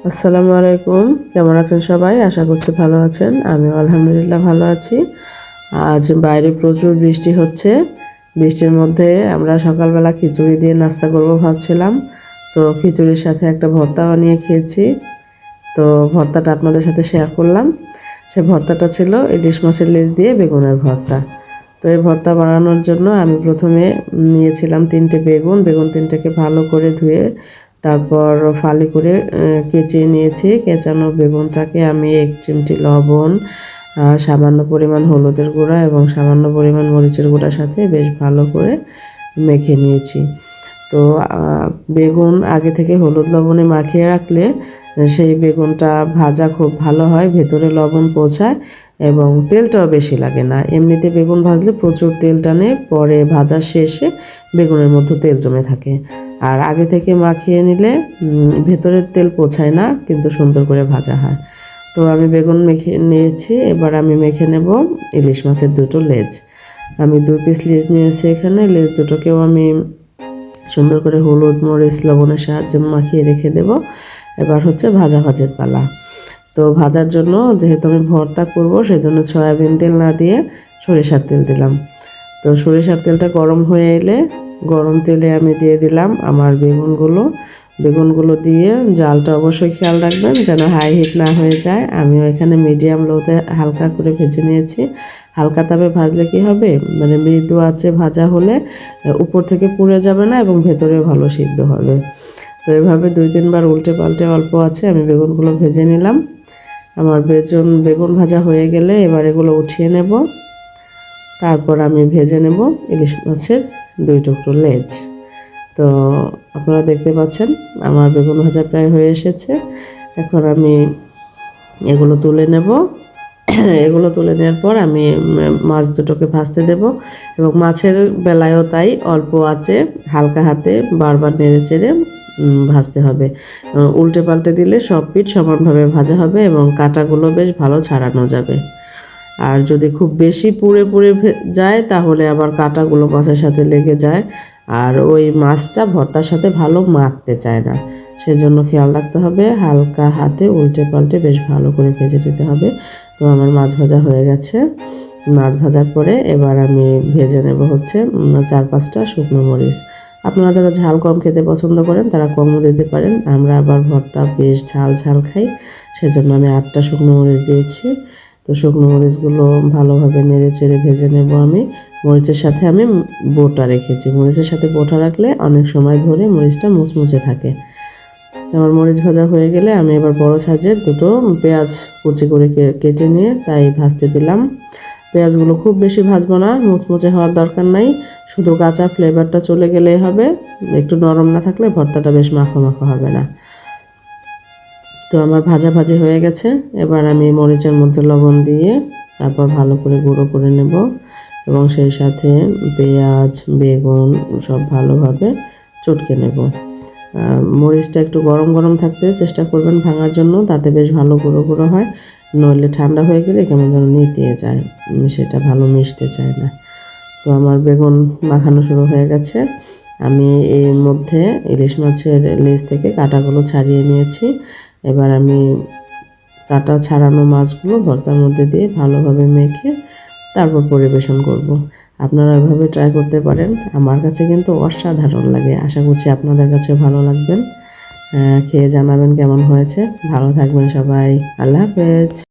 আসসালামু আলাইকুম। কেমন আছেন সবাই? আশা করছি ভালো আছেন। আমিও আলহামদুলিল্লাহ ভালো আছি। আজ বাইরে প্রচুর বৃষ্টি হচ্ছে। বৃষ্টির মধ্যে আমরা সকালবেলা খিচুড়ি দিয়ে নাস্তা করব ভাবছিলাম। তো খিচুড়ির সাথে একটা ভর্তা বানিয়ে খেয়েছি। তো ভর্তাটা আপনাদের সাথে শেয়ার করলাম। সে ভর্তাটা ছিল ইলিশ মাছের লেজ দিয়ে বেগুনের ভর্তা। তো এই ভর্তা বানানোর জন্য আমি প্রথমে নিয়েছিলাম 3টে বেগুন। বেগুন 3টেকে ভালো করে ধুয়ে তারপর ফালি করে কেচে নিয়েছি। কেচানো বেগুনটাকে আমি 1 চিমটি লবণ, সামান্য পরিমাণ হলুদের গুঁড়া এবং সামান্য পরিমাণ মরিচের গুঁড়ার সাথে বেশ ভালো করে মেখে নিয়েছি। তো বেগুন আগে থেকে হলুদ লবণে মাখিয়ে রাখলে সেই বেগুনটা ভাজা খুব ভালো হয়, ভেতরে লবণ পৌঁছায় এবং তেলটাও বেশি লাগে না। এমনিতে বেগুন ভাজলে প্রচুর তেল টানে, পরে ভাজার শেষে বেগুনের মধ্যে তেল জমে থাকে। আর আগে থেকে মাখিয়ে নিলে ভেতরের তেল পৌঁছায় না, কিন্তু সুন্দর করে ভাজা হয়। তো আমি বেগুন মেখে নিয়েছি। এবার আমি মেখে নেব ইলিশ মাছের 2টো লেজ। আমি 2 পিস লেজ নিয়েছি এখানে। লেজ দুটোকেও আমি সুন্দর করে হলুদ মরিচ লবণের সাহায্যে মাখিয়ে রেখে দেব। এবার হচ্ছে ভাজার পালা। তো ভাজার জন্য যেহেতু আমি ভর্তা করব, সেজন্য সয়াবিন তেল না দিয়ে সরিষার তেল দিলাম। তো সরিষার তেলটা গরম হয়ে এলে গরম তেলে আমি দিয়ে দিলাম আমার বেগুনগুলো দিয়ে জালটা অবশ্যই খেয়াল রাখবেন যেন হাই হিট না হয়ে যায়। আমিও এখানে মিডিয়াম লোতে হালকা করে ভেজে নিয়েছি। হালকা তাপে ভাজলে কি হবে, মানে মৃদু আঁচে ভাজা হলে উপর থেকে পুড়ে যাবে না এবং ভেতরেও ভালো সিদ্ধ হবে। তো এভাবে 2-3 বার উল্টে পাল্টে অল্প আছে আমি বেগুনগুলো ভেজে নিলাম। আমার বেগুন ভাজা হয়ে গেলে এবার এগুলো উঠিয়ে নেব। তারপর আমি ভেজে নেব ইলিশ মাছের 2 টুকরো লেজ। তো আপনারা দেখতে পাচ্ছেন আমার বেগুন ভাজা প্রায় হয়ে এসেছে। এখন আমি এগুলো তুলে নেব। এগুলো তুলে নেওয়ার পর আমি মাছ দুটোকে ভাজতে দেব এবং মাছের বেলায়ও তাই অল্প আঁচে হালকা হাতে বারবার নেড়ে চেড়ে ভাজতে হবে। উল্টে পাল্টে দিলে সব পিঠ সমানভাবে ভাজা হবে এবং কাঁটাগুলো বেশ ভালো ছাড়ানো যাবে। আর যদি খুব বেশি পুড়ে যায় তাহলে আবার কাঁটাগুলো মাছের সাথে লেগে যায়, আর ওই মাছটা ভর্তার সাথে ভালো মাখতে চায় না। সেজন্য খেয়াল রাখতে হবে, হালকা হাতে উল্টে পাল্টে বেশ ভালো করে ভেজে নিতে হবে। তো আমার মাছ ভাজা হয়ে গেছে। মাছ ভাজার পরে এবার আমি ভেজে নেব হচ্ছে 4-5টা শুকনো মরিচ। আপনারা যারা ঝাল কম খেতে পছন্দ করেন তারা কমও দিতে পারেন। আমরা আবার ভর্তা বেশ ঝাল খাই, সেজন্য আমি 8টা শুকনো মরিচ দিয়েছি। তো শুকনো মরিচগুলো ভালোভাবে নেড়ে চেড়ে ভেজে নেব আমি। মরিচের সাথে আমি বোটা রেখেছি। মরিচের সাথে বোটা রাখলে অনেক সময় ধরে মরিচটা মুচমুচে থাকে। তো আমার মরিচ ভাজা হয়ে গেলে আমি এবার বড় সাইজের 2টো পেঁয়াজ কুচি করে কেটে নিয়ে তাই ভাজতে দিলাম। পেঁয়াজগুলো খুব বেশি ভাজবো না, মুচমুচে হওয়ার দরকার নাই, শুধু কাঁচা ফ্লেভারটা চলে গেলেই হবে। একটু নরম না থাকলে ভর্তাটা বেশ মাখো হবে না। তো আমার ভাজি হয়ে গেছে। এবার আমি মরিচের মধ্যে লবণ দিয়ে তারপর ভালো করে গুঁড়ো করে নেব এবং সেই সাথে পেঁয়াজ বেগুন সব ভালোভাবে চটকে নেব। মরিচটা একটু গরম থাকতে চেষ্টা করবেন ভাঙার জন্য, তাতে বেশ ভালো গুঁড়ো হয়। নইলে ঠান্ডা হয়ে গেলে কেমন যেন নেতিয়ে যায়, সেটা ভালো মিশতে চায় না। তো আমার বেগুন মাখানো শুরু হয়ে গেছে। আমি এর মধ্যে ইলিশ মাছের লেজ থেকে কাঁটাগুলো ছাড়িয়ে নিয়েছি। এবার আমি কাঁটা ছাড়ানো মাছগুলো ভর্তার মধ্যে দিয়ে ভালোভাবে মেখে তারপর পরিবেশন করব। আপনারা এভাবে ট্রাই করতে পারেন। আমার কাছে কিন্তু অসাধারণ লাগে। আশা করছি আপনাদের কাছেও ভালো লাগবেন। খেয়ে জানাবেন কেমন হয়েছে। ভালো থাকবেন সবাই। আল্লাহ হাফেজ।